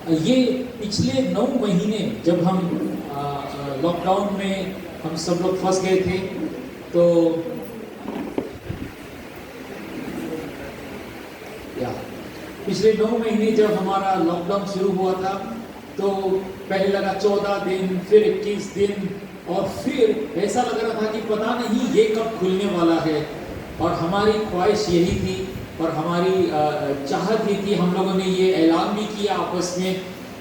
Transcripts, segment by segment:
ये पिछले 9 महीने जब हम लॉकडाउन में हम सब लोग फंस गए थे, तो पिछले 9 महीने जब हमारा लॉकडाउन शुरू हुआ था, तो पहले लगा 14 दिन, फिर 21 दिन, और फिर ऐसा लग रहा था कि पता नहीं ये कब खुलने वाला है। और हमारी ख्वाहिश यही थी और हमारी चाहत ही थी, हम लोगों ने ये ऐलान भी किया आपस में,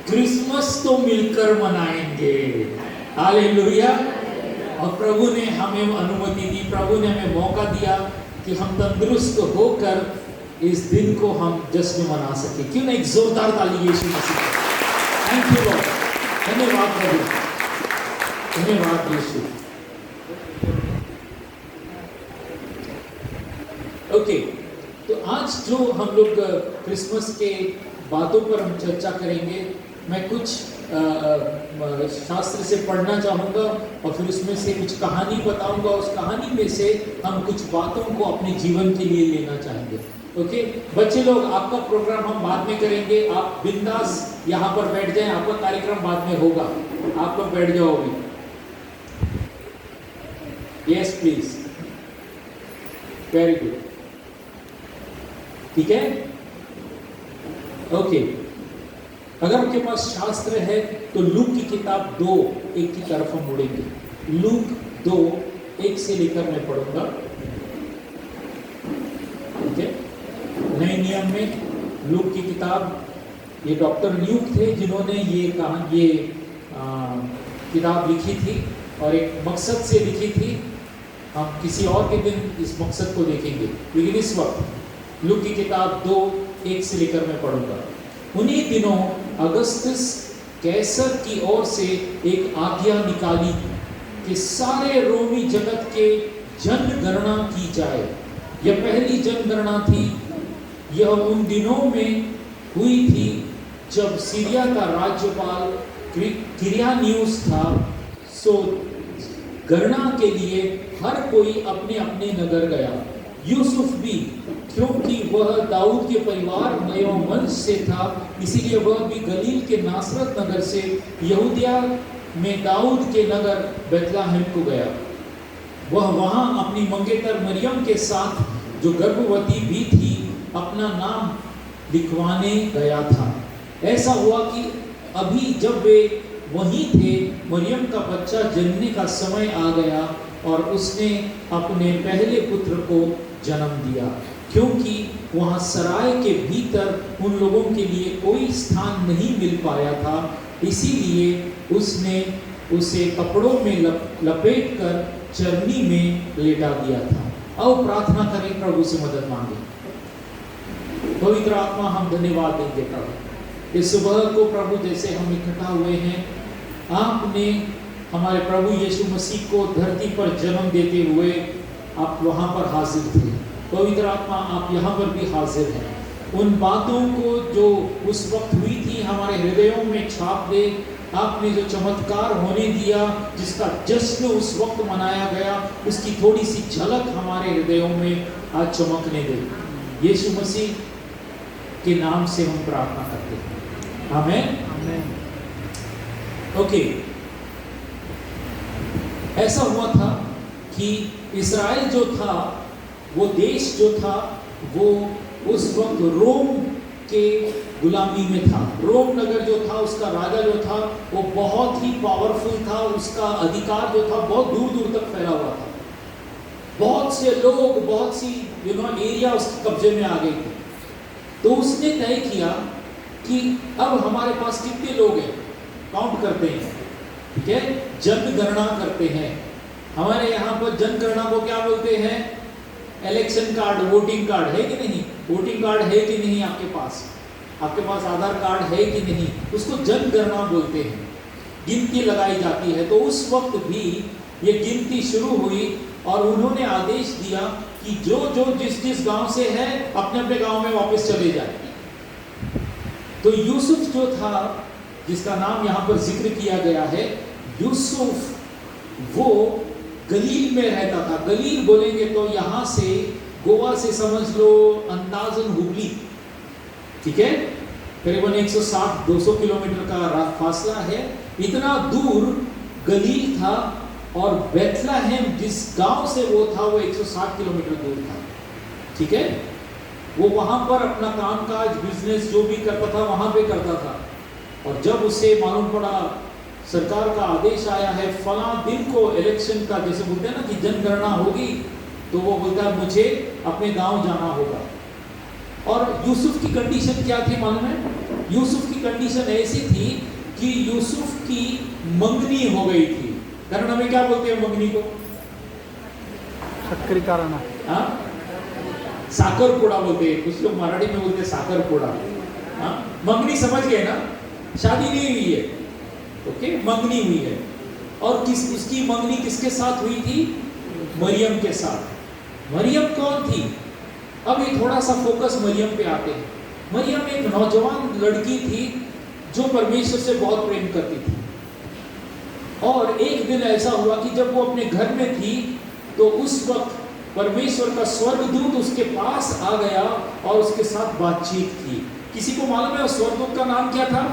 क्रिसमस तो मिलकर मनाएंगे। हालेलुया। और प्रभु ने हमें अनुमति दी, प्रभु ने हमें मौका दिया कि हम तंदुरुस्त होकर इस दिन को हम जश्न मना सके। क्यों नहीं, एक जोरदार ताली यीशु मसीह को। थैंक यू लॉर्ड, धन्यवाद प्रभु, धन्यवाद यीशु। ओके, तो आज जो हम लोग क्रिसमस के बातों पर हम चर्चा करेंगे, मैं कुछ शास्त्र से पढ़ना चाहूँगा और फिर उसमें से कुछ कहानी बताऊँगा। उस कहानी में से हम कुछ बातों को अपने जीवन के लिए लेना चाहेंगे। ओके बच्चे लोग, आपका प्रोग्राम हम बाद में करेंगे, आप बिंदास यहाँ पर बैठ जाएं, आपका कार्यक्रम बाद में होगा, आप लोग बैठ जाओ अभी। यस प्लीज, वेरी गुड, ठीक है। ओके, अगर आपके पास शास्त्र है तो लूक की किताब 2:1 की तरफ हम मुड़ेंगे। लूक 2:1 से लेकर मैं पढ़ूंगा, ठीक है। नए नियम में लूक की किताब, ये डॉक्टर ल्यूक थे जिन्होंने ये किताब लिखी थी और एक मकसद से लिखी थी। हम किसी और के दिन इस मकसद को देखेंगे, लेकिन इस वक्त लूक की किताब 2:1 से लेकर मैं पढ़ूंगा। उन्हीं दिनों अगस्तस कैसर की ओर से एक आज्ञा निकाली कि सारे रोमी जगत के जनगणना की जाए। यह पहली जनगणना थी। यह उन दिनों में हुई थी जब सीरिया का राज्यपाल किरियानियुस था। सो गणना के लिए हर कोई अपने अपने नगर गया। यूसुफ भी, क्योंकि वह दाऊद के परिवार एवं वंश से था, इसीलिए वह भी गलील के नासरत नगर से यहूदिया में दाऊद के नगर बैतलहम को गया। वह वहां अपनी मंगेतर मरियम के साथ, जो गर्भवती भी थी, अपना नाम लिखवाने गया था। ऐसा हुआ कि अभी जब वे वहीं थे, मरियम का बच्चा जन्मने का समय आ गया और उसने अपने पहले पुत्र को जन्म दिया। क्योंकि वहाँ सराय के भीतर उन लोगों के लिए कोई स्थान नहीं मिल पाया था, इसीलिए उसने उसे कपड़ों में लपेटकर चरनी में लेटा दिया था। आओ प्रार्थना करें, प्रभु से मदद मांगे। पवित्र आत्मा, हम धन्यवाद देंगे प्रभु, इस सुबह को प्रभु जैसे हम इकट्ठा हुए हैं, आपने हमारे प्रभु यीशु मसीह को धरती पर जन्म देते हुए आप वहाँ पर हाजिर थे। पवित्र आत्मा, आप यहाँ पर भी हाजिर हैं। उन बातों को जो उस वक्त हुई थी हमारे हृदयों में छाप दे। आपने जो चमत्कार होने दिया, जिसका जश्न उस वक्त मनाया गया, उसकी थोड़ी सी झलक हमारे हृदयों में आज चमकने दे। यीशु मसीह के नाम से हम प्रार्थना करते हैं, आमीन। ओके, ऐसा हुआ था कि इस्राएल जो था, वो देश जो था, वो उस वक्त रोम के गुलामी में था। रोम नगर जो था, उसका राजा जो था, वो बहुत ही पावरफुल था। उसका अधिकार जो था बहुत दूर दूर तक फैला हुआ था। बहुत से लोग, बहुत सी एरिया उसके कब्जे में आ गए थे। तो उसने तय किया कि अब हमारे पास कितने लोग हैं, काउंट करते हैं, ठीक है, जनगणना करते हैं। हमारे यहाँ पर जनगणना को क्या बोलते हैं? इलेक्शन कार्ड, वोटिंग कार्ड है कि नहीं? वोटिंग कार्ड है कि नहीं आपके पास? आपके पास आधार कार्ड है कि नहीं? उसको जनगणना बोलते हैं। गिनती लगाई जाती है। तो उस वक्त भी ये गिनती शुरू हुई और उन्होंने आदेश दिया कि जो जो जिस जिस गांव से है, अपने अपने गांव में वापस चले जाए। तो यूसुफ जो था, जिसका नाम यहाँ पर जिक्र किया गया है, यूसुफ वो गलील में रहता था। गलील बोलेंगे तो यहाँ से, गोवा से समझ लो अंदाजन हुबली, ठीक है। करीबन 160-200 किलोमीटर का फासला है। इतना दूर गलील था और बेथलेहम जिस गांव से वो था वो 160 किलोमीटर दूर था। ठीक है, वो वहां पर अपना कामकाज बिजनेस जो भी करता था वहां पे करता था। और जब उसे मालूम पड़ा, सरकार का आदेश आया है फला दिन को इलेक्शन का, जैसे बोलते हैं ना कि जनगणना होगी, तो वो बोलता है मुझे अपने गांव जाना होगा। और यूसुफ की कंडीशन क्या थी मालूम है? यूसुफ की कंडीशन ऐसी थी कि यूसुफ की मंगनी हो गई थी। कन्नड़ में क्या बोलते हैं मंगनी को? सक्रीकरण। हाँ, साकरपुड़ा बोलते हैं, कुछ लोग मराठी में बोलते हैं साकरपुड़ा। हाँ, मंगनी समझ गए ना? शादी नहीं हुई है, ओके, मंगनी हुई है। और उसकी मंगनी किसके साथ हुई थी? मरियम के साथ। मरियम कौन थी? अब ये थोड़ा सा फोकस मरियम पे आते हैं। मरियम एक नौजवान लड़की थी जो परमेश्वर से बहुत प्रेम करती थी। और एक दिन ऐसा हुआ कि जब वो अपने घर में थी तो उस वक्त परमेश्वर का स्वर्गदूत उसके पास आ गया और उसके साथ बातचीत की। किसी को मालूम है उस स्वर्गदूत का नाम क्या था?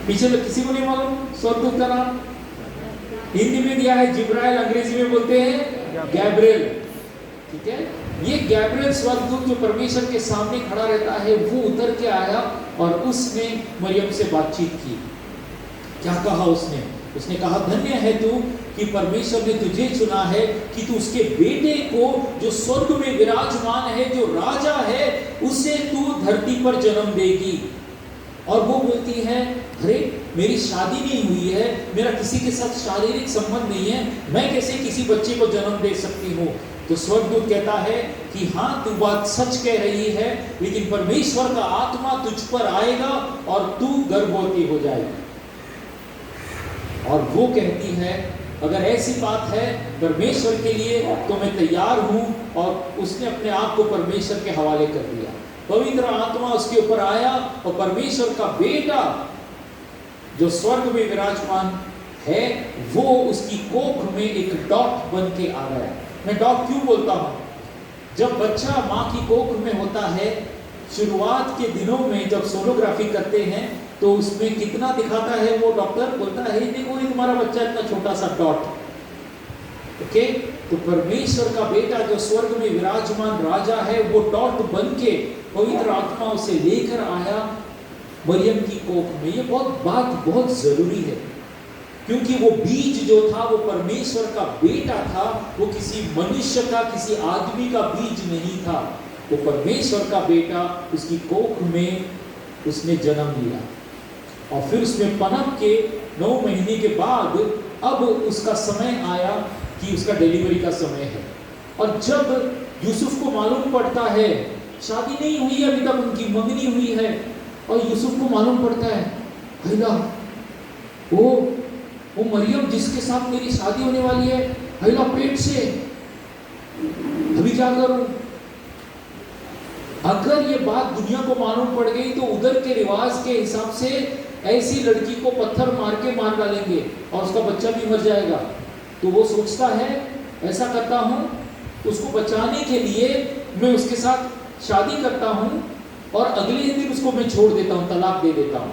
पीछे में किसी को नहीं मालूम स्वर्गदूत का नाम? हिंदी में दिया है जिब्राइल, अंग्रेजी में बोलते हैं गैब्रिएल। ठीक है, ये गैब्रिएल स्वर्गदूत जो परमेश्वर के सामने खड़ा रहता है वो उतर के आया और उसने मरियम से बातचीत की। क्या कहा उसने? उसने कहा धन्य है तू कि परमेश्वर ने तुझे चुना है कि तू उसके बेटे को जो स्वर्ग में विराजमान है, जो राजा है, उसे तू धरती पर जन्म देगी। और वो बोलती है अरे मेरी शादी नहीं हुई है, मेरा किसी के साथ शारीरिक संबंध नहीं है, मैं कैसे किसी बच्चे को जन्म दे सकती हूँ? तो स्वर्गदूत कहता है कि हाँ तू बात सच कह रही है, लेकिन परमेश्वर का आत्मा तुझ पर आएगा और तू गर्भवती हो जाएगी। और वो कहती है अगर ऐसी बात है परमेश्वर के लिए तो मैं तैयार हूं। और उसने अपने आप को परमेश्वर के हवाले कर दिया। पवित्र आत्मा उसके ऊपर आया और परमेश्वर का बेटा जो स्वर्ग में विराजमान है वो उसकी कोख में एक डॉट बन के आ गया। मैं डॉट क्यों बोलता हूं? जब बच्चा माँ की कोख में होता है, शुरुआत के दिनों में जब सोनोग्राफी करते हैं तो उसमें कितना दिखाता है? वो डॉक्टर बोलता है देखो ये तुम्हारा बच्चा इतना छोटा सा डॉट। ओके, तो परमेश्वर का बेटा जो स्वर्ग में विराजमान राजा है वो डॉट बन के पवित्र आत्मा उसे लेकर आया मरियम की कोख में। ये बात बहुत जरूरी है क्योंकि वो बीज जो था वो परमेश्वर का बेटा था, वो किसी मनुष्य का, किसी आदमी का बीज नहीं था। वो परमेश्वर का बेटा उसकी कोख में उसने जन्म लिया और फिर उसमें पनप के 9 महीने के बाद अब उसका समय आया कि उसका डिलीवरी का समय है। और जब यूसुफ को मालूम पड़ता है, शादी नहीं हुई है अभी तक, उनकी मंगनी हुई है, और यूसुफ को मालूम पड़ता है भैया वो मरियम जिसके साथ मेरी शादी होने वाली है भैया पेट से, अभी क्या करूं? अगर ये बात दुनिया को मालूम पड़ गई तो उधर के रिवाज के हिसाब से ऐसी लड़की को पत्थर मार के मार डालेंगे और उसका बच्चा भी मर जाएगा। तो वो सोचता है ऐसा करता हूँ, उसको बचाने के लिए मैं उसके साथ शादी करता हूँ और अगले दिन उसको मैं छोड़ देता हूँ, तलाक दे देता हूँ।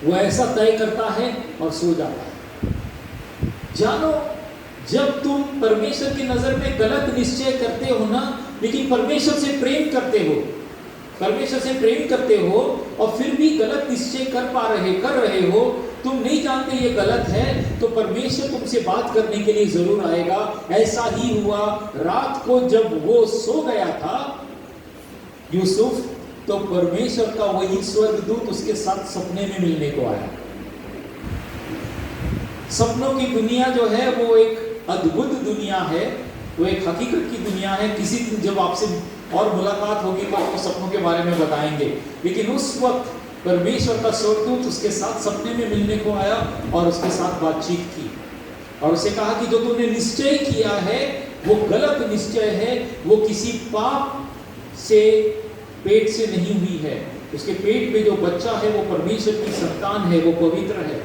वो ऐसा तय करता है और सो जाता है। जानो, जब तुम परमेश्वर की नजर में गलत निश्चय करते हो ना, लेकिन परमेश्वर से प्रेम करते हो, परमेश्वर से प्रेम करते हो और फिर भी गलत निश्चय कर रहे हो, तुम नहीं जानते ये गलत है, तो परमेश्वर तुमसे बात करने के लिए जरूर आएगा। ऐसा ही हुआ रात को जब वो सो गया था यूसुफ, तो परमेश्वर का वही स्वर्गदूत उसके साथ सपने में मिलने को आया। सपनों की दुनिया जो है वो एक अद्भुत दुनिया है, वो एक हकीकत की दुनिया है। किसी दिन जब आपसे और मुलाकात होगी तो आपको सपनों के बारे में बताएंगे। लेकिन उस वक्त परमेश्वर का स्वर्गदूत उसके साथ सपने में मिलने को आया और उसके साथ बातचीत की और उसे कहा कि जो तूने निश्चय किया है वो गलत निश्चय है, वो किसी पाप से पेट से नहीं हुई है। उसके पेट में जो बच्चा है वो परमेश्वर की संतान है, वो पवित्र है।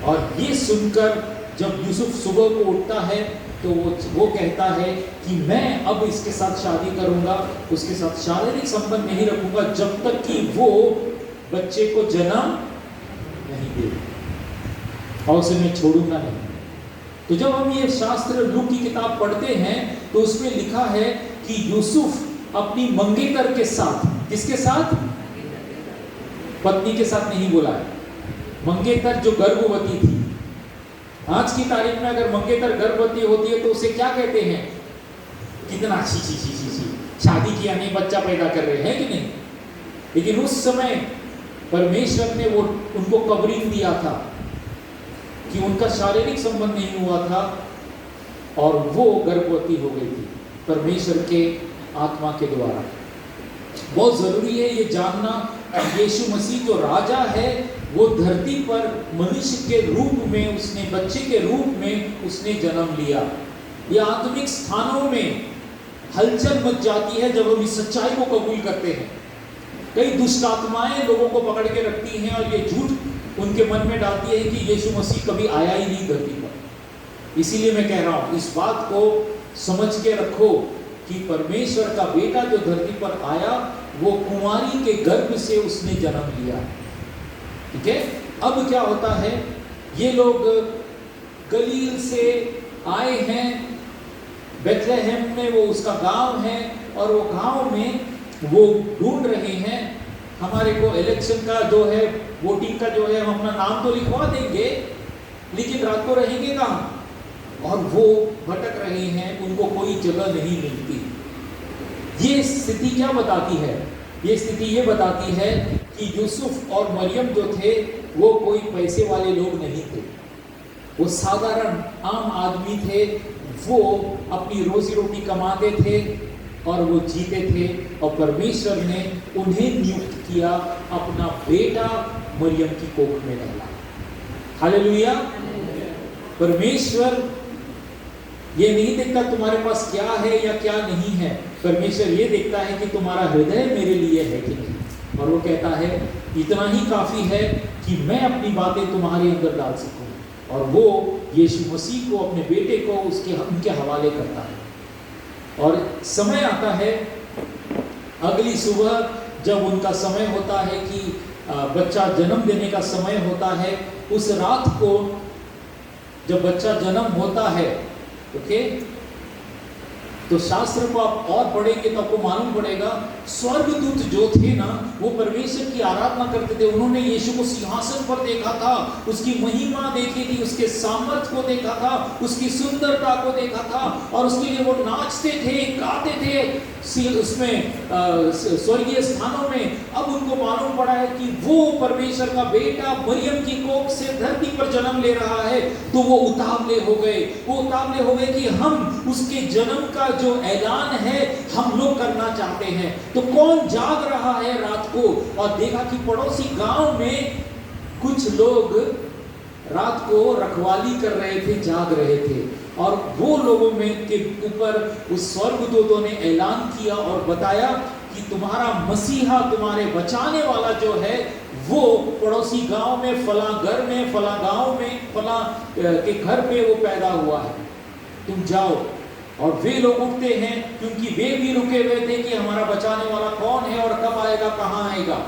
और ये सुनकर जब यूसुफ सुबह को उठता है तो वो कहता है कि मैं अब इसके साथ शादी करूंगा, उसके साथ शारीरिक संबंध नहीं रखूंगा जब तक कि वो बच्चे को जन्म नहीं दे, और उसे मैं छोड़ूंगा नहीं। तो जब हम ये शास्त्र लूक की किताब पढ़ते हैं तो उसमें लिखा है कि यूसुफ अपनी मंगेतर के साथ, किसके साथ? पत्नी के साथ नहीं बोला है, मंगेतर जो गर्भवती थी। आज की तारीख में अगर मंगेतर गर्भवती होती है तो उसे क्या कहते हैं? कितना छी छी छी छी छी, शादी किया नहीं, बच्चा पैदा कर रहे हैं कि नहीं। लेकिन उस समय परमेश्वर ने वो उनको कवरिंग दिया था कि उनका शारीरिक संबंध नहीं हुआ था और वो गर्भवती हो गई थी परमेश्वर के आत्मा के द्वारा। बहुत जरूरी है ये जानना, यीशु मसीह जो राजा है वो धरती पर मनुष्य के रूप में, उसने बच्चे के रूप में उसने जन्म लिया। ये आत्मिक स्थानों में हलचल मच जाती है जब हम इस सच्चाई को कबूल करते हैं। कई दुष्ट आत्माएं लोगों को पकड़ के रखती हैं और ये झूठ उनके मन में डालती है कि यीशु मसीह कभी आया ही नहीं धरती पर। इसीलिए मैं कह रहा हूं, इस बात को समझ के रखो कि परमेश्वर का बेटा जो धरती पर आया वो कुंवारी के गर्भ से उसने जन्म लिया। ठीक है। अब क्या होता है, ये लोग गलील से आए हैं, बेथलेहम में वो उसका गांव है, और वो गांव में वो ढूंढ रहे हैं। हमारे को इलेक्शन का जो है, वोटिंग का जो है, हम अपना नाम तो लिखवा देंगे लेकिन रात को रहेंगे कहाँ? और वो भटक रहे हैं, उनको कोई जगह नहीं मिलती। ये स्थिति क्या बताती है? ये स्थिति ये बताती है कि यूसुफ और मरियम जो थे वो कोई पैसे वाले लोग नहीं थे, वो साधारण आम आदमी थे। वो अपनी रोजी रोटी कमाते थे और वो जीते थे, और परमेश्वर ने उन्हें नियुक्त किया, अपना बेटा मरियम की कोख में डाला। हालेलुया। परमेश्वर ये नहीं देखता तुम्हारे पास क्या है या क्या नहीं है, परमेश्वर ये देखता है कि तुम्हारा हृदय मेरे लिए है कि नहीं। और वो कहता है इतना ही काफी है कि मैं अपनी बातें तुम्हारे अंदर डाल सकूं, और वो यीशु मसीह को, अपने बेटे को उनके हवाले करता है। और समय आता है, अगली सुबह जब उनका समय होता है कि बच्चा जन्म देने का समय होता है, उस रात को जब बच्चा जन्म होता है, ओके, तो शास्त्र को आप और पढ़ेंगे तो आपको मालूम पड़ेगा, स्वर्गदूत जो थे ना, वो परमेश्वर की आराधना करते थे। उन्होंने यीशु को सिंहासन पर देखा था, उसकी महिमा देखी थी, उसके सामर्थ्य को देखा था, उसकी सुंदरता को देखा था, और उसके लिए वो नाचते थे, गाते थे उसमें स्वर्गीय स्थानों में। अब उनको मालूम पड़ा है कि वो परमेश्वर का बेटा मरियम की कोख से धरती पर जन्म ले रहा है, तो वो उतावले हो गए। वो उतावले हो गए कि हम उसके जन्म का जो ऐलान है हम लोग करना चाहते हैं। तो कौन जाग रहा है रात को? और देखा कि पड़ोसी गांव में कुछ लोग रात को रखवाली कर रहे थे, जाग रहे थे, और वो लोगों में के ऊपर उस स्वर्गदूतों ने ऐलान किया और बताया कि तुम्हारा मसीहा, तुम्हारे बचाने वाला जो है वो पड़ोसी गांव में, फला घर में, फला गांव में, फला के घर पे वो पैदा हुआ है, तुम जाओ। और वे लोग उठते हैं, क्योंकि वे भी रुके हुए थे कि हमारा बचाने वाला कौन है और कब आएगा, कहां आएगा।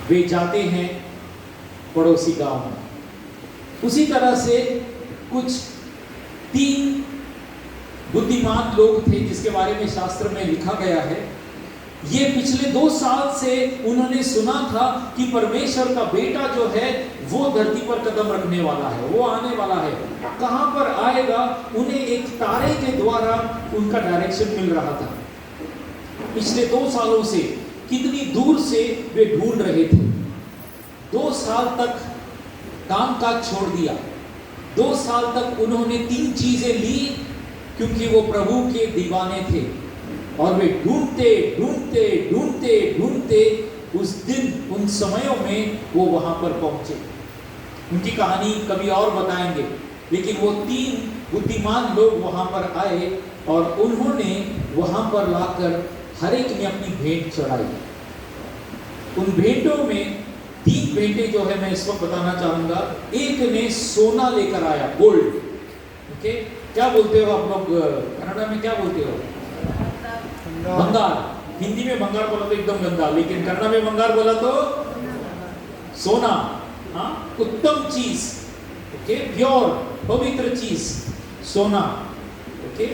वे जाते हैं पड़ोसी गांव में। उसी तरह से कुछ 3 बुद्धिमान लोग थे जिसके बारे में शास्त्र में लिखा गया है। ये पिछले 2 साल से उन्होंने सुना था कि परमेश्वर का बेटा जो है वो धरती पर कदम रखने वाला है, वो आने वाला है। कहां पर आएगा, उन्हें एक तारे के द्वारा उनका डायरेक्शन मिल रहा था। पिछले 2 सालों से कितनी दूर से वे ढूंढ रहे थे। 2 साल तक काम काज छोड़ दिया। 2 साल तक उन्होंने 3 चीजें ली, क्योंकि वो प्रभु के दीवाने थे, और वे ढूंढते ढूंढते ढूंढते ढूंढते उस दिन, उन समयों में वो वहां पर पहुंचे। उनकी कहानी कभी और बताएंगे, लेकिन वो 3 बुद्धिमान लोग वहां पर आए और उन्होंने वहां पर लाकर हर एक ने अपनी भेंट चढ़ाई। उन भेंटों में 3 भेंटें जो है मैं इस वक्त बताना चाहूंगा। एक ने सोना लेकर आया, गोल्ड, ओके, क्या बोलते हो आप लोग कन्नड़ा में, क्या बोलते हो? भंगार। हिंदी में भंगार बोला तो एकदम गंदा, लेकिन कन्नड़ा में भंगार बोला तो सोना। हाँ, उत्तम चीज, ओके, प्योर पवित्र चीज सोना। ओके,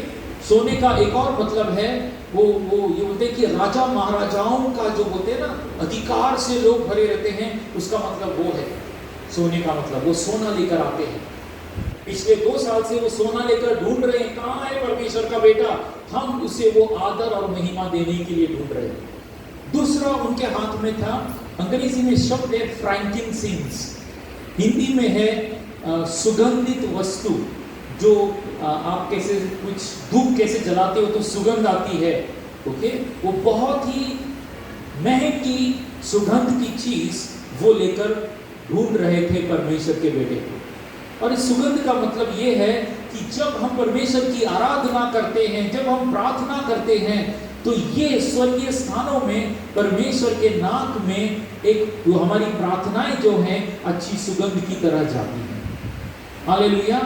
सोने का एक और मतलब है वो ये बोलते हैं कि राजा महाराजाओं का जो बोलते हैं ना अधिकार से लोग भरे रहते हैं, उसका मतलब वो है सोने का मतलब। वो सोना लेकर आते हैं। पिछले 2 साल से वो सोना लेकर ढूंढ रहे हैं, कहाँ है परमेश्वर का बेटा, हम उसे वो आदर और महिमा देने के लिए ढूंढ रहे हैं। दूसरा उनके हाथ में था, अंग्रेजी में शब्द है फ्रैंकिनसेंस, हिंदी में है सुगंधित वस्तु। जो आप कैसे कुछ धूप कैसे जलाते हो तो सुगंध आती है, ओके, वो बहुत ही महंगी सुगंध की चीज वो लेकर ढूंढ रहे थे परमेश्वर के बेटे को। और इस सुगंध का मतलब ये है कि जब हम परमेश्वर की आराधना करते हैं, जब हम प्रार्थना करते हैं, तो ये स्वर्गीय स्थानों में परमेश्वर के नाक में एक जो हमारी प्रार्थनाएं जो हैं अच्छी सुगंध की तरह जाती हैं। हालेलुया।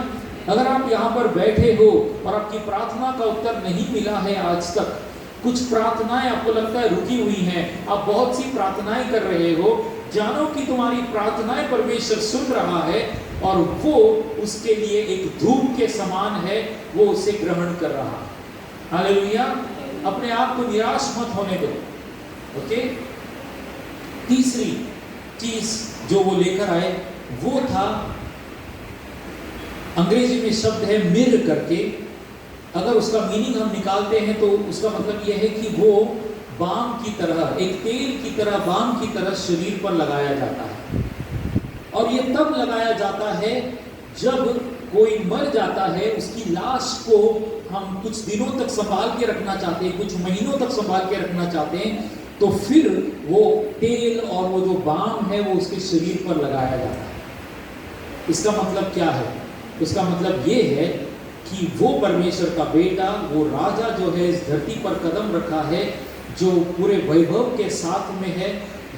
अगर आप यहाँ पर बैठे हो और आपकी प्रार्थना का उत्तर नहीं मिला है आज तक, कुछ प्रार्थनाएं आपको लगता है रुकी हुई हैं, आप बहुत सी प्रार्थनाएं कर रहे हो, जानो कि तुम्हारी प्रार्थनाएं परमेश्वर सुन रहा है और वो उसके लिए एक धूप के समान है, वो उसे ग्रहण कर रहा है। हालेलुया। अपने आप को निराश मत होने दो, ओके। तीसरी चीज जो वो लेकर आए वो था, अंग्रेजी में शब्द है मिर करके। अगर उसका मीनिंग हम निकालते हैं तो उसका मतलब यह है कि वो बाम की तरह, एक तेल की तरह, बाम की तरह शरीर पर लगाया जाता है। और ये तब लगाया जाता है जब कोई मर जाता है, उसकी लाश को हम कुछ दिनों तक संभाल के रखना चाहते हैं, कुछ महीनों तक संभाल के रखना चाहते हैं, तो फिर वो तेल और वो जो बाम है वो उसके शरीर पर लगाया जाता है। इसका मतलब क्या है? उसका मतलब ये है कि वो परमेश्वर का बेटा, वो राजा जो है इस धरती पर कदम रखा है, जो पूरे वैभव के साथ में है,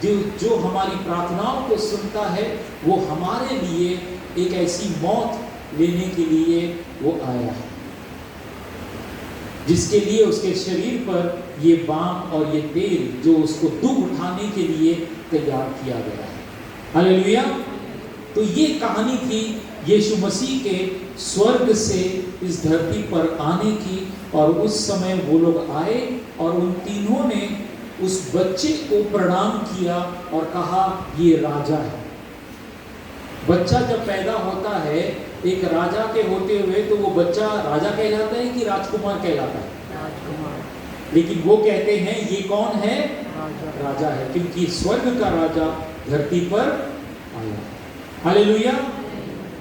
जो हमारी प्रार्थनाओं को सुनता है, वो हमारे लिए एक ऐसी मौत लेने के लिए वो आया है, जिसके लिए उसके शरीर पर ये बाम और ये तेल जो उसको दुख उठाने के लिए तैयार किया गया है। हालेलुया। तो ये कहानी थी यीशु मसीह के स्वर्ग से इस धरती पर आने की। और उस समय वो लोग आए और उन तीनों ने उस बच्चे को प्रणाम किया और कहा ये राजा है। बच्चा जब पैदा होता है एक राजा के होते हुए, तो वो बच्चा राजा कहलाता है कि राजकुमार कहलाता है? राजकुमार। लेकिन वो कहते हैं ये कौन है? राजा है, क्योंकि स्वर्ग का राजा धरती पर आया। हालेलुया।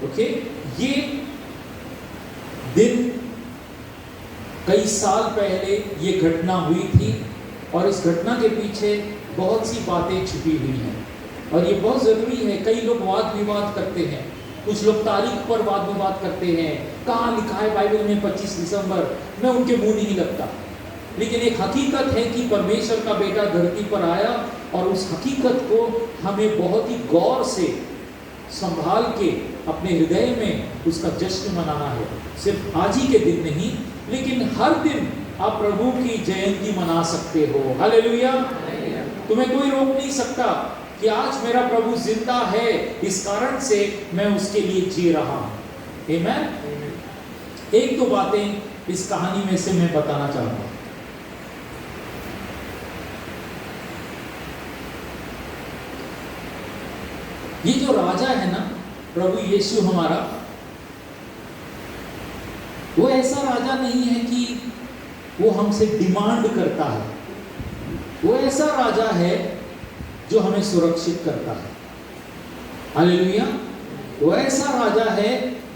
ओके, ये दिन कई साल पहले ये घटना हुई थी और इस घटना के पीछे बहुत सी बातें छुपी हुई हैं और ये बहुत ज़रूरी है। कई लोग वाद विवाद करते हैं, कुछ लोग तारीख पर वाद विवाद करते हैं, कहाँ लिखा है बाइबल में 25 दिसंबर, मैं उनके मुंह नहीं लगता। लेकिन एक हकीकत है कि परमेश्वर का बेटा धरती पर आया और उस हकीकत को हमें बहुत ही गौर से संभाल के अपने हृदय में उसका जश्न मनाना है। सिर्फ आज ही के दिन नहीं, लेकिन हर दिन आप प्रभु की जयंती मना सकते हो। हालेलुया। तुम्हें कोई रोक नहीं सकता कि आज मेरा प्रभु जिंदा है, इस कारण से मैं उसके लिए जी रहा हूं। आमीन। एक दो बातें इस कहानी में से मैं बताना चाहूंगा। ये जो राजा है ना, प्रभु यीशु हमारा, वो ऐसा राजा नहीं है कि वो हमसे डिमांड करता है। वो ऐसा राजा है जो हमें सुरक्षित करता है। हालेलुया। वो ऐसा राजा है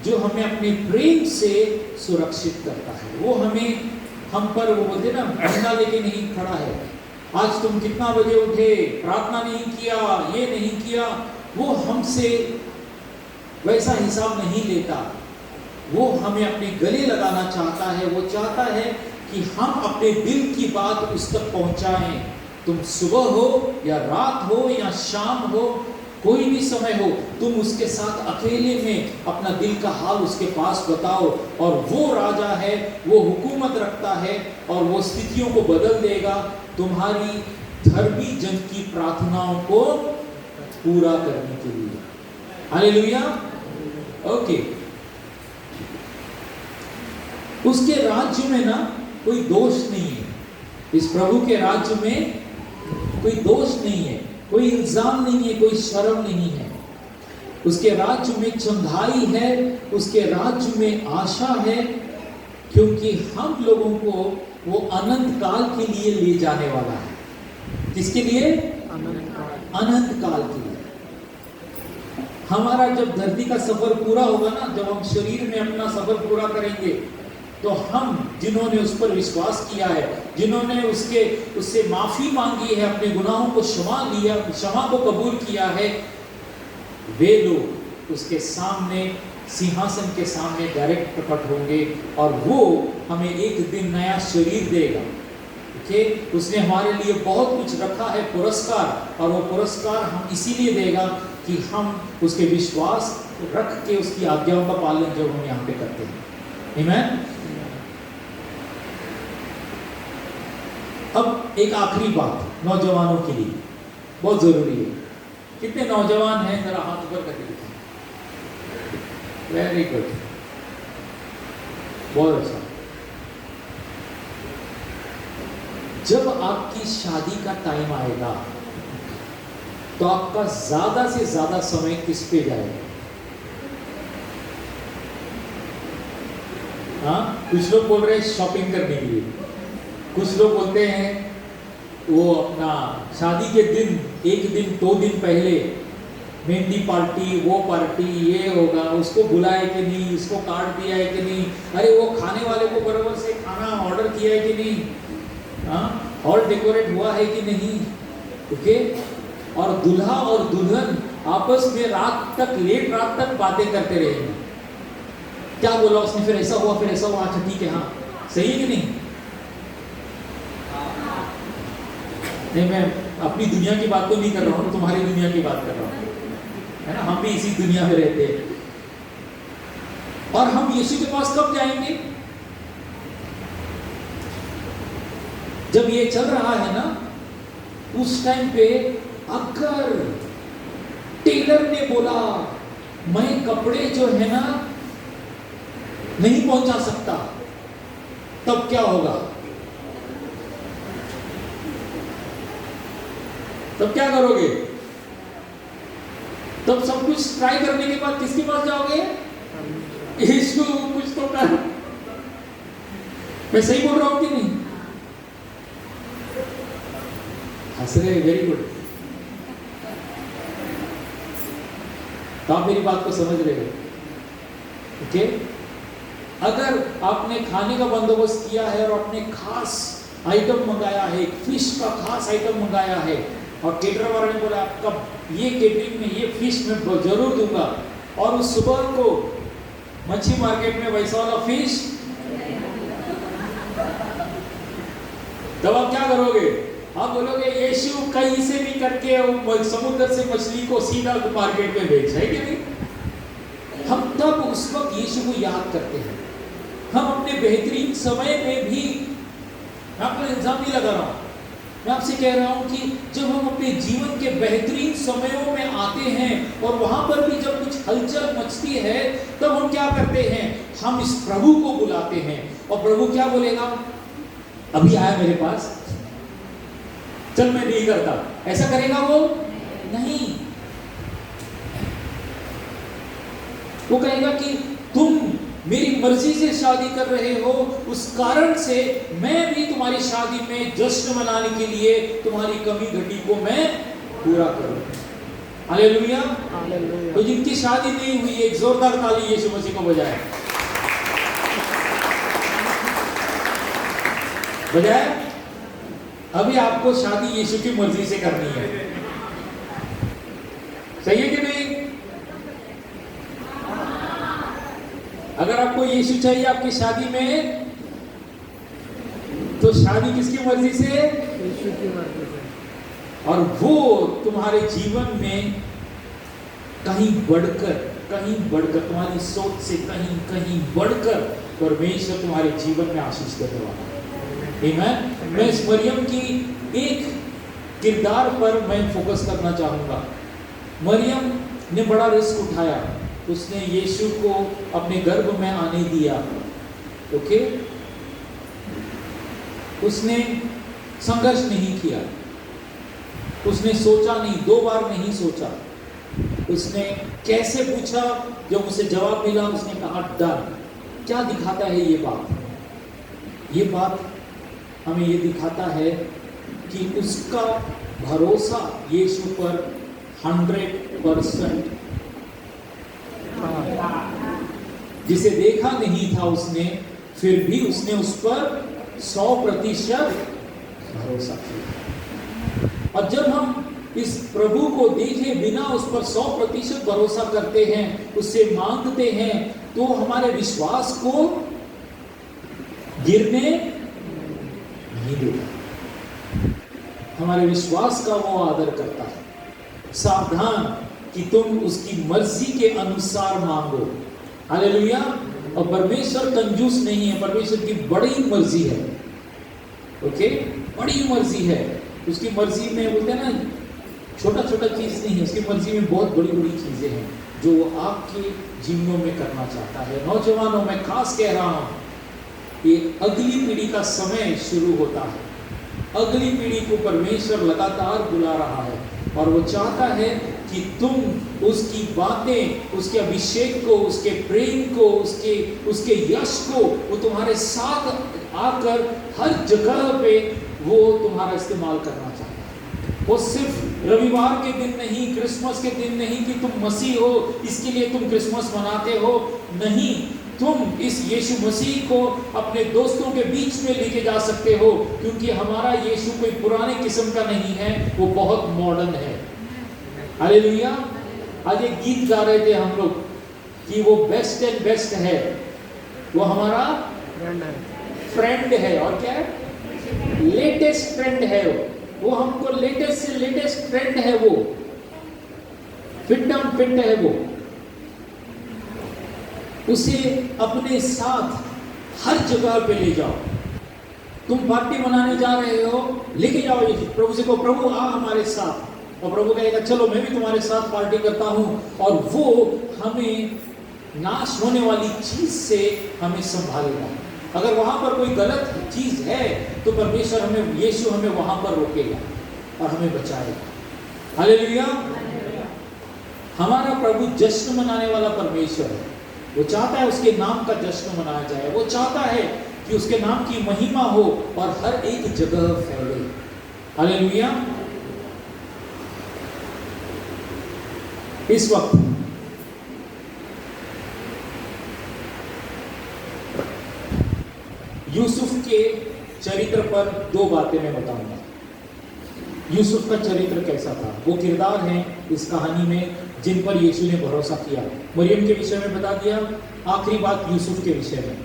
जो हमें अपने प्रेम से सुरक्षित करता है। वो हमें, हम पर वो बोलते ना, डंडा लेके नहीं खड़ा है। आज तुम कितना बजे उठे, प्रार्थना नहीं किया, ये नहीं किया, वो हमसे वैसा हिसाब नहीं लेता। वो हमें अपने गले लगाना चाहता है। वो चाहता है कि हम अपने दिल की बात उस तक पहुंचाएं। तुम सुबह हो या रात हो या शाम हो, कोई भी समय हो, तुम उसके साथ अकेले में अपना दिल का हाल उसके पास बताओ, और वो राजा है, वो हुकूमत रखता है, और वो स्थितियों को बदल देगा तुम्हारी धर्मी जन की प्रार्थनाओं को पूरा करने के लिए। हालेलुया। ओके, उसके राज्य में ना कोई दोष नहीं है। इस प्रभु के राज्य में कोई दोष नहीं है, कोई इल्जाम नहीं है, कोई शर्म नहीं है। उसके राज्य में चंगाई है, उसके राज्य में आशा है, क्योंकि हम लोगों को वो अनंत काल के लिए ले जाने वाला है। किसके लिए? अनंत काल के लिए। हमारा जब धरती का सफर पूरा होगा ना, जब हम शरीर में अपना सफर पूरा करेंगे, तो हम जिन्होंने उस पर विश्वास किया है, जिन्होंने उससे माफी मांगी है, अपने गुनाहों को क्षमा को कबूल किया है, वे लोग उसके सामने, सिंहासन के सामने डायरेक्ट प्रकट होंगे, और वो हमें एक दिन नया शरीर देगा। उसने हमारे लिए बहुत कुछ रखा है, पुरस्कार, और वो पुरस्कार हम इसीलिए देगा कि हम उसके विश्वास रख के उसकी आज्ञाओं का पालन जब हम यहाँ पे करते हैं। आमीन। अब एक आखिरी बात नौजवानों के लिए बहुत जरूरी है। कितने नौजवान हैं, जरा हाथ ऊपर करके दिखाएं। वेरी गुड, बहुत अच्छा। जब आपकी शादी का टाइम आएगा तो आपका ज्यादा से ज्यादा समय किस पे जाएगा? हाँ, कुछ लोग बोल रहे हैं शॉपिंग करने के लिए, कुछ लोग बोलते हैं वो अपना शादी के दिन, एक दिन 2 दिन पहले मेहंदी पार्टी, वो पार्टी, ये होगा, उसको बुलाए कि नहीं, इसको कार्ड दिया है कि नहीं, अरे वो खाने वाले को बराबर से खाना ऑर्डर किया है कि नहीं, हाँ, हॉल डेकोरेट हुआ है कि नहीं। ओके, और दूल्हा और दुल्हन आपस में लेट रात तक बातें करते रहेंगे। क्या बोला उसने, फिर ऐसा हुआ, फिर ऐसा हुआ, अच्छा ठीक है, हाँ सही है कि नहीं? नहीं, मैं अपनी दुनिया की बात तो नहीं कर रहा हूँ, तुम्हारी दुनिया की बात कर रहा हूँ, है ना। हम भी इसी दुनिया में रहते हैं। और हम यीशु के पास कब जाएंगे? जब ये चल रहा है ना, उस टाइम पे अगर टेलर ने बोला मैं कपड़े जो है ना नहीं पहुंचा सकता, तब क्या होगा? तब क्या करोगे? तब सब कुछ ट्राई करने के बाद किसके पास जाओगे? यीशु, कुछ तो कर। मैं सही बोल रहा हूं कि नहीं? हंस रहे, वेरी गुड। तो आप मेरी बात को समझ रहे हो? ओके, अगर आपने खाने का बंदोबस्त किया है और आपने खास आइटम मंगाया है, फिश का खास आइटम मंगाया है, और केटरर वाले ने बोला आपका ये केटरिंग में ये फिश मैं जरूर दूंगा, और उस सुबह को मच्छी मार्केट में वैसा वाला फिश, तब आप क्या करोगे? आप बोलोगे यीशु कहीं से भी करके समुद्र से मछली को सीधा मार्केट में बेच, है कि नहीं? हम तब उस वक्त यीशु को याद करते हैं। हम अपने बेहतरीन समय में भी, मैं आपको इल्जाम नहीं लगा रहा हूं, मैं आपसे कह रहा हूं कि जब हम अपने जीवन के बेहतरीन समयों में आते हैं और वहां पर भी जब कुछ हलचल मचती है, तब हम क्या करते हैं? हम इस प्रभु को बुलाते हैं, और प्रभु क्या बोलेगा? अभी आया मेरे पास, चल मैं नहीं करता। ऐसा करेगा वो? नहीं। वो कहेगा कि तुम मेरी मर्जी से शादी कर रहे हो, उस कारण से मैं भी तुम्हारी शादी में जश्न मनाने के लिए तुम्हारी कमी घटी को मैं पूरा करूं। हालेलुया। तो जिनकी शादी नहीं हुई, एक जोरदार ताली यीशु मसीह को बजाए। अभी आपको शादी यीशु की मर्जी से करनी है, सही है कि नहीं? अगर आपको यीशु चाहिए आपकी शादी में, तो शादी किसकी मर्जी से? यीशु की मर्जी से। और वो तुम्हारे जीवन में कहीं बढ़कर तुम्हारी सोच से कहीं बढ़कर परमेश्वर तुम्हारे जीवन में आशीष देने वाला है। आमीन। मैं इस मरियम की एक किरदार पर मैं फोकस करना चाहूंगा। मरियम ने बड़ा रिस्क उठाया, उसने यीशु को अपने गर्भ में आने दिया। ओके, उसने संघर्ष नहीं किया, उसने सोचा नहीं, 2 बार नहीं सोचा। उसने कैसे पूछा, जब उसे जवाब मिला उसने कहा डन। क्या दिखाता है ये बात? ये बात हमें ये दिखाता है कि उसका भरोसा यीशु पर 100%, जिसे देखा नहीं था उसने, फिर भी उसने उस पर 100% भरोसा किया। और जब हम इस प्रभु को देखे बिना उस पर 100% भरोसा करते हैं, उससे मांगते हैं, तो हमारे विश्वास को गिरने नहीं देता, हमारे विश्वास का वो आदर करता है। सावधान कि तुम उसकी मर्जी के अनुसार मांगो। हालेलुया। और परमेश्वर कंजूस नहीं है, परमेश्वर की बड़ी मर्जी है। ओके, बड़ी मर्जी है। उसकी मर्जी में बोलते हैं ना, छोटा छोटा चीज नहीं है, उसकी मर्जी में बहुत बड़ी बड़ी चीजें हैं जो वो आपके जीवनों में करना चाहता है। नौजवानों, मैं खास कह रहा हूं, ये अगली पीढ़ी का समय शुरू होता है। अगली पीढ़ी को परमेश्वर लगातार बुला रहा है और वो चाहता है कि तुम उसकी बातें, उसके अभिषेक को, उसके प्रेम को, उसके यश को वो तुम्हारे साथ आकर हर जगह पे वो तुम्हारा इस्तेमाल करना चाहता है। वो सिर्फ रविवार के दिन नहीं, क्रिसमस के दिन नहीं कि तुम मसीह हो इसके लिए तुम क्रिसमस मनाते हो, नहीं। तुम इस यीशु मसीह को अपने दोस्तों के बीच में लेके जा सकते हो, क्योंकि हमारा यीशु कोई पुराने किस्म का नहीं है, वो बहुत मॉडर्न है। हालेलुया। आज एक गीत गा रहे थे हम लोग कि वो बेस्ट एंड बेस्ट है, वो हमारा फ्रेंड है। और क्या है? लेटेस्ट फ्रेंड है। वो हमको लेटेस्ट से लेटेस्ट फ्रेंड है, वो फिट है। वो उसे अपने साथ हर जगह पे ले जाओ। तुम पार्टी मनाने जा रहे हो, लेके जाओ ये प्रभु से, को प्रभु आ हमारे साथ। और प्रभु कहेगा चलो मैं भी तुम्हारे साथ पार्टी करता हूं। और वो हमें नाश होने वाली चीज से हमें संभालेगा। अगर वहां पर कोई गलत चीज है तो परमेश्वर हमें, यीशु हमें वहां पर रोकेगा और हमें बचाएगा। हालेलुया। हमारा प्रभु जश्न मनाने वाला परमेश्वर है। वो चाहता है उसके नाम का जश्न मनाया जाए। वो चाहता है कि उसके नाम की महिमा हो और हर एक जगह फैले। हालेलुया। इस वक्त यूसुफ के चरित्र पर 2 बातें मैं बताऊंगा। यूसुफ का चरित्र कैसा था, वो किरदार हैं इस कहानी में जिन पर यीशु ने भरोसा किया। मरियम के विषय में बता दिया, आखिरी बात यूसुफ के विषय में।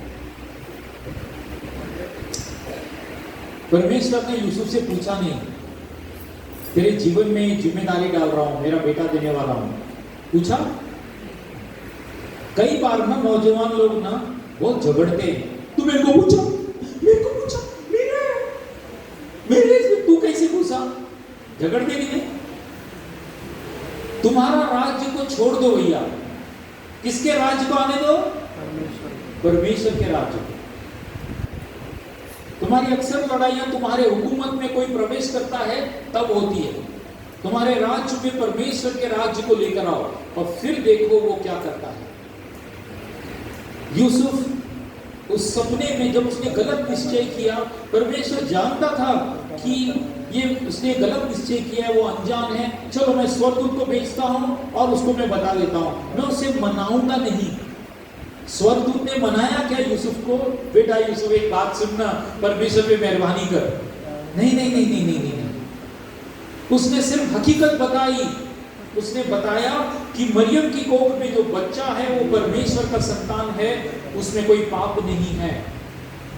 परमेश्वर ने यूसुफ से पूछा नहीं, तेरे जीवन में जिम्मेदारी डाल रहा हूं, मेरा बेटा देने वाला हूं। पूछा? कई बार ना नौजवान लोग ना बहुत झगड़ते हैं, तू मेरे को पूछा, मेरे से तू कैसे पूछा? झगड़ते भी नहीं। तुम्हारा राज्य को छोड़ दो भैया, किसके राज्य को आने दो? परमेश्वर के राज्य को। तुम्हारी अक्सर लड़ाइयां तुम्हारे हुकूमत में कोई प्रवेश करता है तब होती है। तुम्हारे राज्य में परमेश्वर के राज्य को लेकर आओ और फिर देखो वो क्या करता है। यूसुफ उस सपने में जब उसने गलत निश्चय किया, परमेश्वर जानता था कि ये उसने गलत निश्चय किया है, वो अनजान है। चलो मैं स्वर्गदूत को भेजता हूं और उसको मैं बता देता हूं, मैं उसे मनाऊंगा नहीं। स्वर्गदूत ने मनाया क्या यूसुफ को? बेटा यूसुफ एक बात सुनना, परमेश्वर पे मेहरबानी कर। नहीं नहीं नहीं नहीं नहीं नहीं, नहीं। उसने सिर्फ हकीकत बताई। उसने बताया कि मरियम की कोख में जो बच्चा है वो परमेश्वर का संतान है, उसमें कोई पाप नहीं है।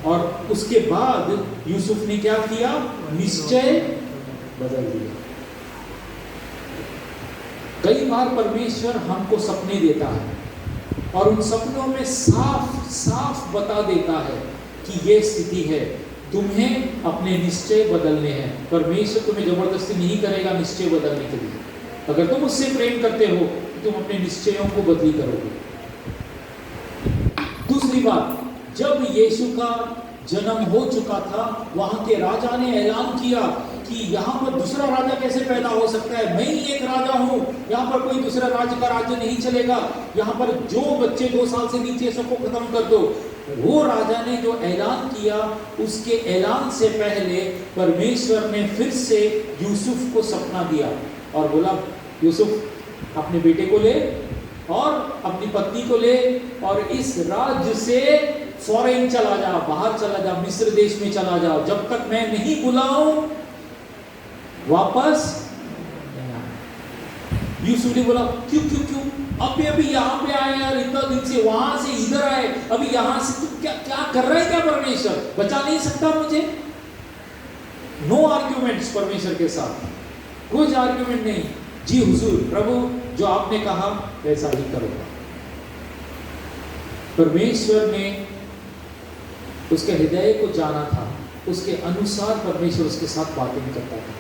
और उसके बाद यूसुफ ने क्या किया? निश्चय बदल दिया। कई बार परमेश्वर हमको सपने देता है और उन सपनों में साफ साफ बता देता है कि ये स्थिति है, तुम्हें अपने निश्चय बदलने हैं। परमेश्वर तुम्हें जबरदस्ती नहीं करेगा निश्चय बदलने के लिए। अगर तुम उससे प्रेम करते हो तो तुम अपने निश्चयों को बदली करोगे। दूसरी बात, जब यीशु का जन्म हो चुका था, वहां के राजा ने ऐलान किया कि यहाँ पर दूसरा राजा कैसे पैदा हो सकता है, मैं ही एक राजा हूँ, यहाँ पर कोई दूसरा राज्य का राज्य नहीं चलेगा, यहाँ पर जो बच्चे 2 साल से नीचे सबको खत्म कर दो। वो राजा ने जो ऐलान किया, उसके ऐलान से पहले परमेश्वर ने फिर से यूसुफ को सपना दिया और बोला, यूसुफ अपने बेटे को ले और अपनी पत्नी को ले और इस राज्य से फॉरेन चला जा, बाहर चला जा, मिस्र देश में चला जाओ, जब तक मैं नहीं बुलाऊं वापस नहीं आना। यूसुफ ने बोला, क्यों क्यों क्यों, अभी यहाँ पे आए यार, इतना दिन से वहां से इधर आए, अभी यहाँ से तू क्या क्या कर रहा है, क्या परमेश्वर बचा नहीं सकता मुझे? नो आर्ग्यूमेंट्स परमेश्वर के साथ, कुछ आर्ग्यूमेंट नहीं। जी हुजूर, प्रभु जो आपने कहा वैसा ही करूंगा। परमेश्वर ने उसके हृदय को जाना था, उसके अनुसार परमेश्वर उसके साथ बातें करता था।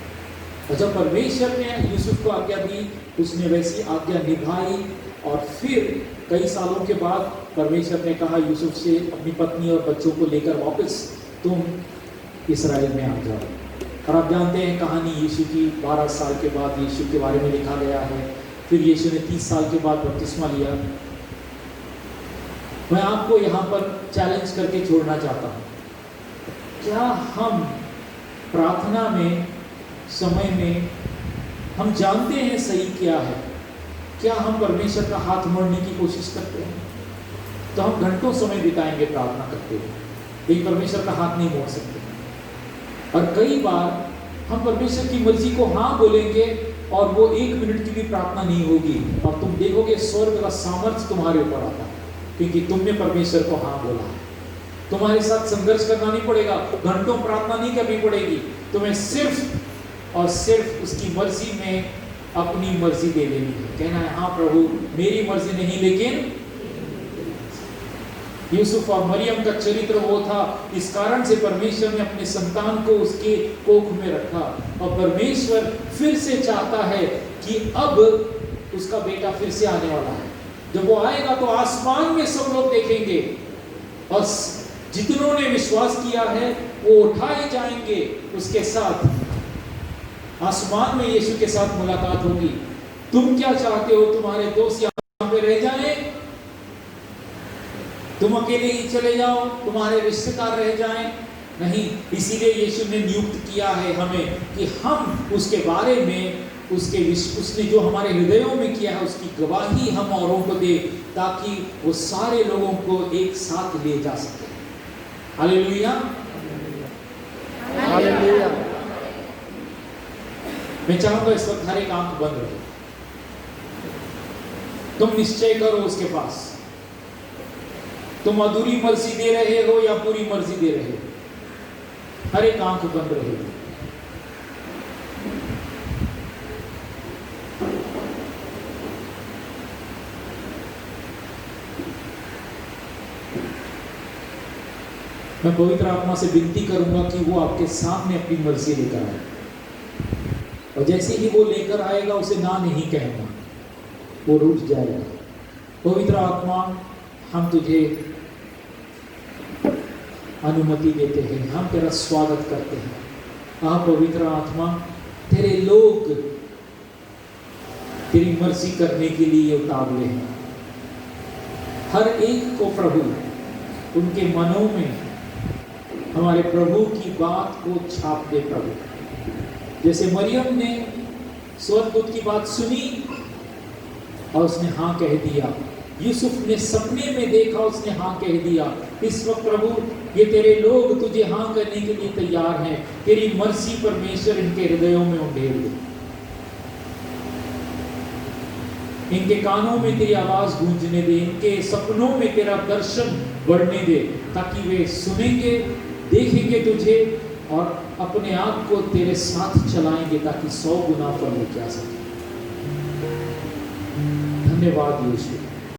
और जब परमेश्वर ने यूसुफ को आज्ञा दी, उसने वैसी आज्ञा निभाई और फिर कई सालों के बाद परमेश्वर ने कहा यूसुफ से, अपनी पत्नी और बच्चों को लेकर वापस तुम इस्राएल में आ जाओ। और आप जानते हैं कहानी यीशु की, 12 साल के बाद यीशु के बारे में लिखा गया है। फिर यीशु ने 30 साल के बाद बपतिस्मा लिया। मैं आपको यहाँ पर चैलेंज करके छोड़ना चाहता हूँ, क्या हम प्रार्थना में समय में हम जानते हैं सही क्या है? क्या हम परमेश्वर का हाथ मोड़ने की कोशिश करते हैं? तो हम घंटों समय बिताएंगे प्रार्थना करते हुए, लेकिन परमेश्वर का हाथ नहीं मोड़ सकते। और कई बार हम परमेश्वर की मर्जी को हाँ बोलेंगे और वो 1 मिनट की भी प्रार्थना नहीं होगी, और तुम देखोगे स्वर्ग का सामर्थ्य तुम्हारे ऊपर आता है, क्योंकि तुमने परमेश्वर को हाँ बोला है। तुम्हारे साथ संघर्ष करना नहीं पड़ेगा, घंटों प्रार्थना नहीं करनी पड़ेगी, तुम्हें सिर्फ और सिर्फ उसकी मर्जी में अपनी मर्जी दे देनी है। कहना है, हाँ प्रभु मेरी मर्जी नहीं लेकिन। यूसुफ और मरियम का चरित्र वो था, इस कारण से परमेश्वर ने अपने संतान को उसके कोख में रखा, और परमेश्वर फिर से चाहता है कि अब उसका बेटा फिर से आने वाला है। जब वो आएगा तो आसमान में सब लोग देखेंगे, और जितनों ने विश्वास किया है वो उठाए जाएंगे उसके साथ। आसमान में यीशु के साथ मुलाकात होगी। तुम क्या चाहते हो, तुम्हारे दोस्त यहाँ पे रह जाएं, तुम अकेले ही चले जाओ, तुम्हारे रिश्तेदार रह जाएं? नहीं। इसीलिए यीशु ने नियुक्त किया है हमें कि हम उसके बारे में, उसने जो हमारे हृदयों में किया है उसकी गवाही हम औरों को दे, ताकि वो सारे लोगों को एक साथ ले जा सके। Hallelujah, hallelujah. मैं चाहूंगा इस वक्त हर एक आंख बंद रहे, तुम निश्चय करो उसके पास, तुम अधूरी मर्जी दे रहे हो या पूरी मर्जी दे रहे हो। हर एक आंख बंद रहेगी। मैं पवित्र आत्मा से विनती करूंगा कि वो आपके सामने अपनी मर्जी लेकर आए, और जैसे ही वो लेकर आएगा उसे ना नहीं कहना, वो रुठ जाएगा। पवित्र आत्मा, हम तुझे अनुमति देते हैं, हम तेरा स्वागत करते हैं। हाँ पवित्र आत्मा, तेरे लोग तेरी मर्जी करने के लिए उतावले हैं। हर एक को प्रभु उनके मनों में हमारे प्रभु की बात को छाप दे प्रभु। जैसे मरियम ने स्वर्गदूत की बात सुनी और उसने हाँ कह दिया, यूसुफ ने सपने में देखा, उसने हाँ कह दिया। इस वक्त प्रभु ये तेरे लोग तुझे हाँ करने के लिए तैयार हैं। तेरी मर्जी परमेश्वर इनके हृदयों में उंडेल दे, इनके कानों में तेरी आवाज गूंजने दे, इनके सपनों में तेरा दर्शन बढ़ने दे, ताकि वे सुनेंगे, देखेंगे तुझे और अपने आप को तेरे साथ चलाएंगे, ताकि 100 गुना फल लेके आ सके। धन्यवाद यीशु।